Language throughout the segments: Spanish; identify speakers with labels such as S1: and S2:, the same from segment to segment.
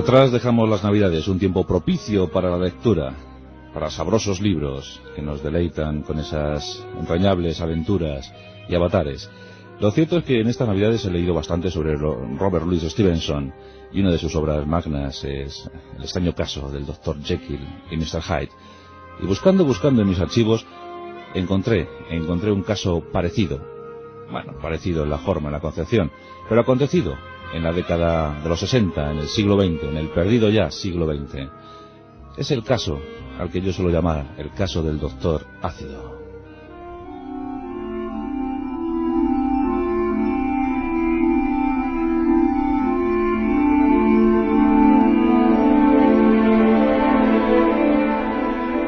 S1: Atrás dejamos las Navidades, un tiempo propicio para la lectura, para sabrosos libros que nos deleitan con esas entrañables aventuras y avatares. Lo cierto es que en estas Navidades he leído bastante sobre Robert Louis Stevenson, y una de sus obras magnas es El extraño caso del Dr. Jekyll y Mr. Hyde. Y buscando en mis archivos encontré un caso parecido, parecido en la forma, en la concepción, pero acontecido en la década de los 60, en el siglo XX, en el perdido ya siglo XX. Es el caso al que yo suelo llamar el caso del Doctor Ácido.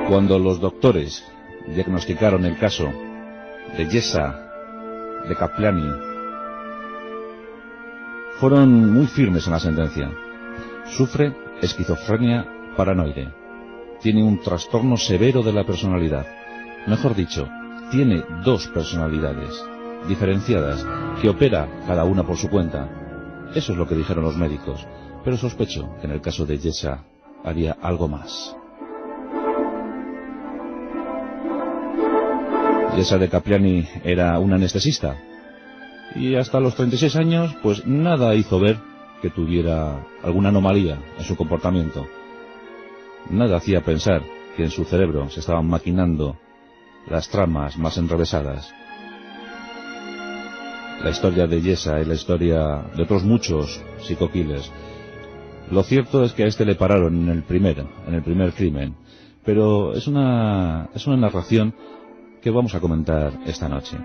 S1: Cuando los doctores diagnosticaron el caso de Yesa de Kaplani, fueron muy firmes en la sentencia. Sufre esquizofrenia paranoide. Tiene un trastorno severo de la personalidad. Mejor dicho, tiene dos personalidades diferenciadas que opera cada una por su cuenta. Eso es lo que dijeron los médicos, pero sospecho que en el caso de Yesa había algo más. Yesa de Kaplani era un anestesista, y hasta los 36 años, pues nada hizo ver que tuviera alguna anomalía en su comportamiento. Nada hacía pensar que en su cerebro se estaban maquinando las tramas más enrevesadas. La historia de Yesa es la historia de otros muchos psico-killers. Lo cierto es que a este le pararon en el primer crimen, pero es una narración que vamos a comentar esta noche.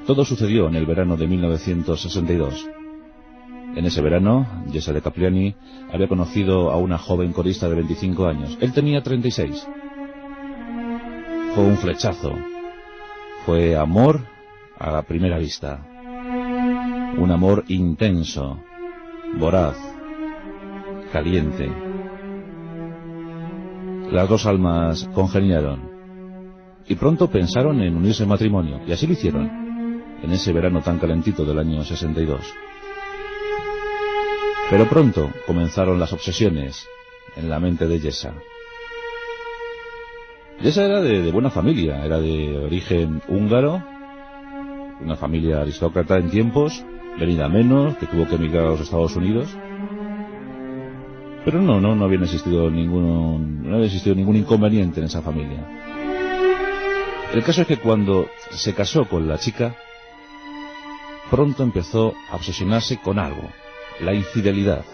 S1: Todo sucedió en el verano de 1962. En ese verano, Yesa de Kaplani había conocido a una joven corista de 25 años. Él tenía 36. Fue un flechazo. Fue amor a la primera vista. Un amor intenso, voraz, caliente. Las dos almas congeniaron y pronto pensaron en unirse en matrimonio, y así lo hicieron en ese verano tan calentito del año 62. Pero pronto comenzaron las obsesiones en la mente de Yesa. Yesa era de buena familia, era de origen húngaro, una familia aristócrata en tiempos, venida menos, que tuvo que emigrar a los Estados Unidos. Pero no había existido ningún inconveniente en esa familia. El caso es que cuando se casó con la chica, pronto empezó a obsesionarse con algo: la infidelidad.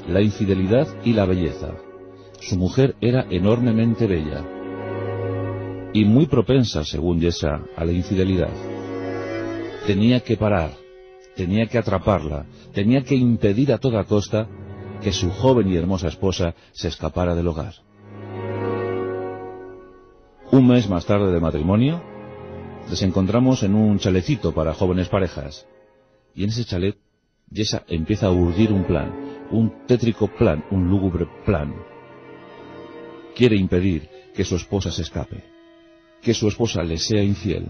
S1: La infidelidad y la belleza. Su mujer era enormemente bella y muy propensa, según Yesa, a la infidelidad. Tenía que parar, tenía que atraparla, tenía que impedir a toda costa que su joven y hermosa esposa se escapara del hogar. Un mes más tarde de matrimonio, les encontramos en un chalecito para jóvenes parejas. Y en ese chalet, Yesa empieza a urdir un plan, un tétrico plan, un lúgubre plan. Quiere impedir que su esposa se escape, que su esposa le sea infiel.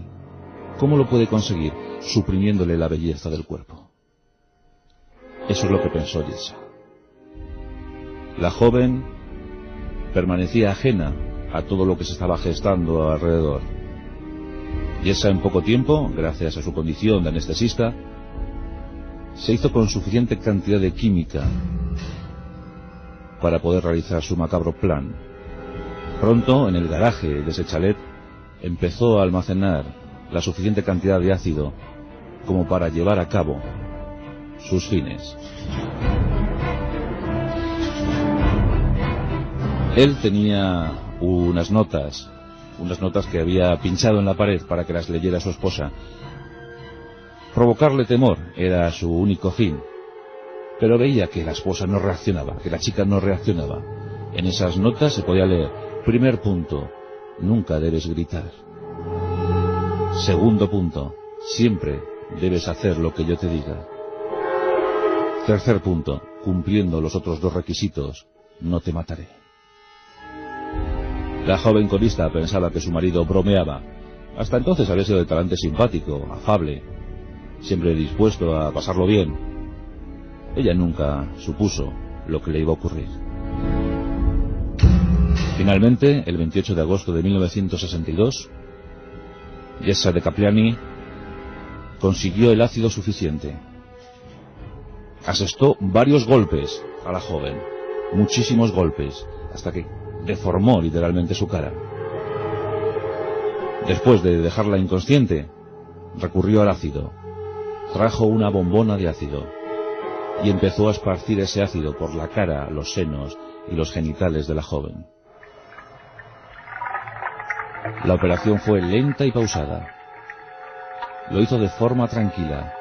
S1: ¿Cómo lo puede conseguir? Suprimiéndole la belleza del cuerpo. Eso es lo que pensó Yesa. La joven permanecía ajena a todo lo que se estaba gestando alrededor. Yesa en poco tiempo, gracias a su condición de anestesista, se hizo con suficiente cantidad de química para poder realizar su macabro plan. Pronto, en el garaje de ese chalet, empezó a almacenar la suficiente cantidad de ácido como para llevar a cabo sus fines. Él tenía unas notas que había pinchado en la pared para que las leyera su esposa. Provocarle temor era su único fin, pero veía que la esposa no reaccionaba, que la chica no reaccionaba. En esas notas se podía leer: primer punto, nunca debes gritar. Segundo punto, siempre debes hacer lo que yo te diga. Tercer punto, cumpliendo los otros dos requisitos, no te mataré. La joven corista pensaba que su marido bromeaba. Hasta entonces había sido de talante simpático, afable, siempre dispuesto a pasarlo bien. Ella nunca supuso lo que le iba a ocurrir. Finalmente, el 28 de agosto de 1962, Yessa de Kapliani consiguió el ácido suficiente. Asestó varios golpes a la joven, muchísimos golpes, hasta que deformó literalmente su cara. Después de dejarla inconsciente, recurrió al ácido. Trajo una bombona de ácido y empezó a esparcir ese ácido por la cara, los senos y los genitales de la joven. La operación fue lenta y pausada. Lo hizo de forma tranquila,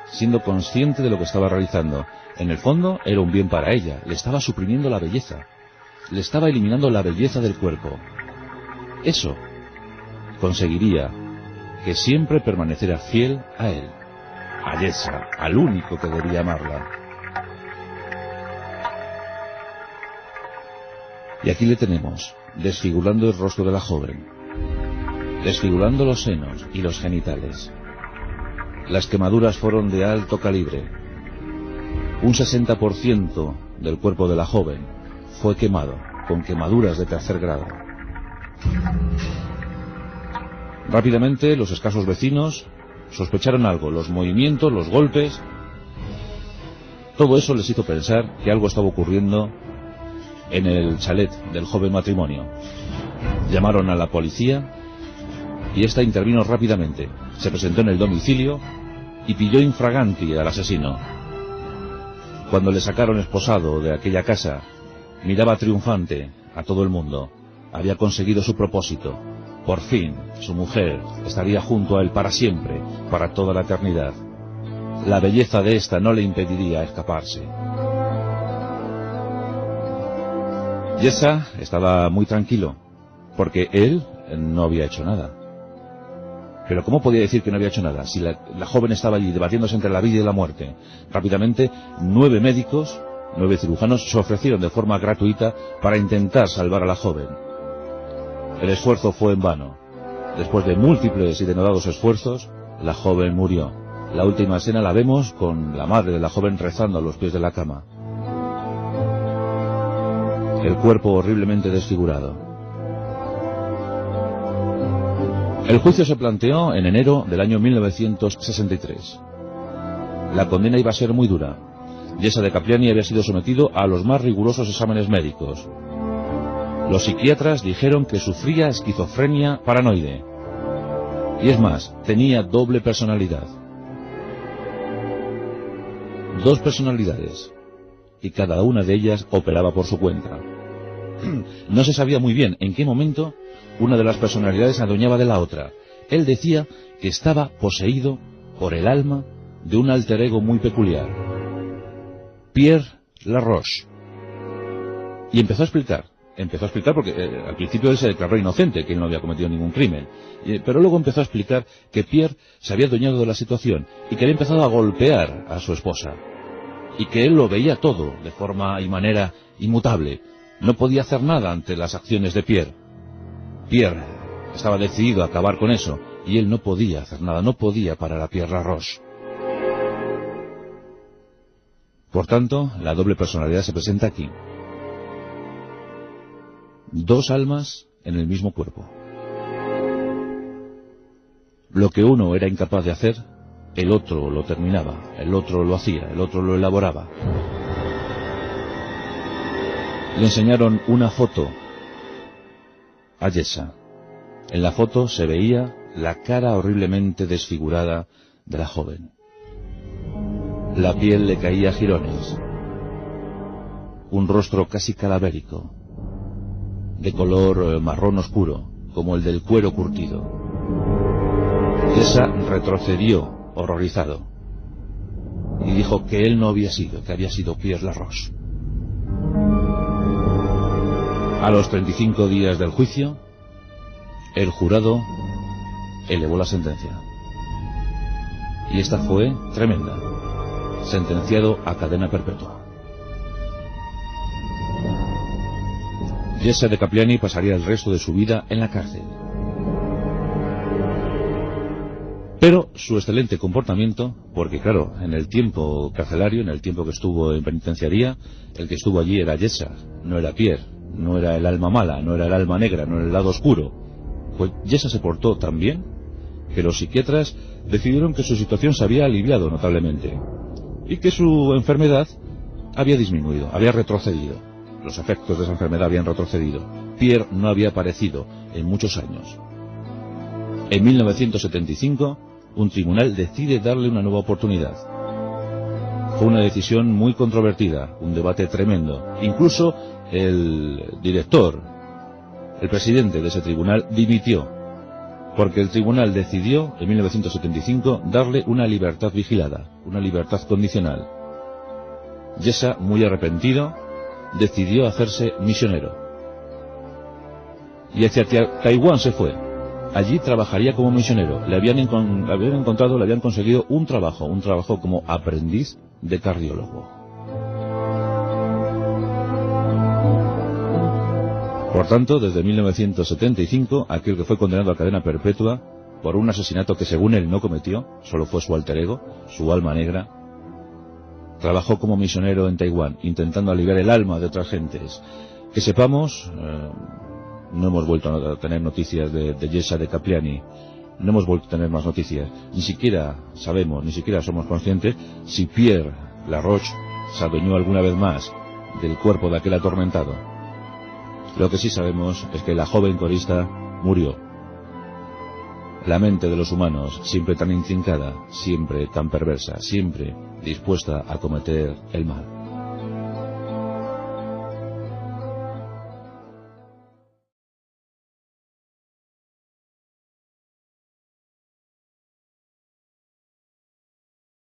S1: siendo consciente de lo que estaba realizando. En el fondo era un bien para ella, le estaba suprimiendo la belleza, le estaba eliminando la belleza del cuerpo. Eso conseguiría que siempre permaneciera fiel a él, a Yessa, al único que debía amarla. Y aquí le tenemos, desfigurando el rostro de la joven, desfigurando los senos y los genitales. Las quemaduras fueron de alto calibre. Un 60% del cuerpo de la joven fue quemado, con quemaduras de tercer grado. Rápidamente los escasos vecinos sospecharon algo, los movimientos, los golpes. Todo eso les hizo pensar que algo estaba ocurriendo en el chalet del joven matrimonio. Llamaron a la policía y ésta intervino rápidamente. Se presentó en el domicilio y pilló infraganti al asesino. Cuando le sacaron esposado de aquella casa, miraba triunfante a todo el mundo. Había conseguido su propósito. Por fin, su mujer estaría junto a él para siempre, para toda la eternidad. La belleza de ésta no le impediría escaparse. Yessa estaba muy tranquilo, porque él no había hecho nada. Pero ¿cómo podía decir que no había hecho nada? Si la joven estaba allí debatiéndose entre la vida y la muerte. Rápidamente, 9 médicos, 9 cirujanos se ofrecieron de forma gratuita para intentar salvar a la joven. El esfuerzo fue en vano. Después de múltiples y denodados esfuerzos, la joven murió. La última escena la vemos con la madre de la joven rezando a los pies de la cama. El cuerpo horriblemente desfigurado. El juicio se planteó en enero del año 1963. La condena iba a ser muy dura. Yessa de Kapliani había sido sometido a los más rigurosos exámenes médicos. Los psiquiatras dijeron que sufría esquizofrenia paranoide. Y es más, tenía doble personalidad. 2 personalidades. Y cada una de ellas operaba por su cuenta. No se sabía muy bien en qué momento una de las personalidades se adueñaba de la otra. Él decía que estaba poseído por el alma de un alter ego muy peculiar, Pierre Laroche. Y empezó a explicar porque al principio él se declaró inocente, que él no había cometido ningún crimen, pero luego empezó a explicar que Pierre se había adueñado de la situación y que había empezado a golpear a su esposa, y que él lo veía todo de forma y manera inmutable. No podía hacer nada ante las acciones de Pierre. Pierre estaba decidido a acabar con eso, y él no podía hacer nada, no podía parar a Pierre Laroche. Por tanto, la doble personalidad se presenta aquí. 2 almas en el mismo cuerpo. Lo que uno era incapaz de hacer, el otro lo terminaba, el otro lo hacía, el otro lo elaboraba. Le enseñaron una foto a Yessa. En la foto se veía la cara horriblemente desfigurada de la joven. La piel le caía a jirones. Un rostro casi cadavérico, de color marrón oscuro, como el del cuero curtido. Yessa retrocedió, horrorizado, y dijo que él no había sido, que había sido Pierre Laroche. A los 35 días del juicio, el jurado elevó la sentencia. Y esta fue tremenda. Sentenciado a cadena perpetua. Yessa de Kapliani pasaría el resto de su vida en la cárcel. Pero su excelente comportamiento, porque claro, en el tiempo carcelario, en el tiempo que estuvo en penitenciaría, el que estuvo allí era Yesa, no era Pierre, no era el alma mala, no era el alma negra, no era el lado oscuro. Pues Yesa se portó tan bien que los psiquiatras decidieron que su situación se había aliviado notablemente y que su enfermedad había disminuido, había retrocedido. Los efectos de esa enfermedad habían retrocedido. Pierre no había aparecido en muchos años. En 1975, un tribunal decide darle una nueva oportunidad. Fue una decisión muy controvertida, un debate tremendo. Incluso el director, el presidente de ese tribunal, dimitió, porque el tribunal decidió, en 1975, darle una libertad vigilada, una libertad condicional. Yesa, muy arrepentido, decidió hacerse misionero. Y hacia Taiwán se fue. Allí trabajaría como misionero. Le habían conseguido un trabajo como aprendiz de cardiólogo. Por tanto, desde 1975, aquel que fue condenado a cadena perpetua por un asesinato que según él no cometió, solo fue su alter ego, su alma negra, trabajó como misionero en Taiwán, intentando aliviar el alma de otras gentes. Que sepamos, no hemos vuelto a tener noticias de Yesa, de Kapiani, no hemos vuelto a tener más noticias. Ni siquiera sabemos, ni siquiera somos conscientes si Pierre Laroche se adueñó alguna vez más del cuerpo de aquel atormentado. Lo que sí sabemos es que la joven corista murió. La mente de los humanos, siempre tan intrincada, siempre tan perversa, siempre dispuesta a cometer el mal.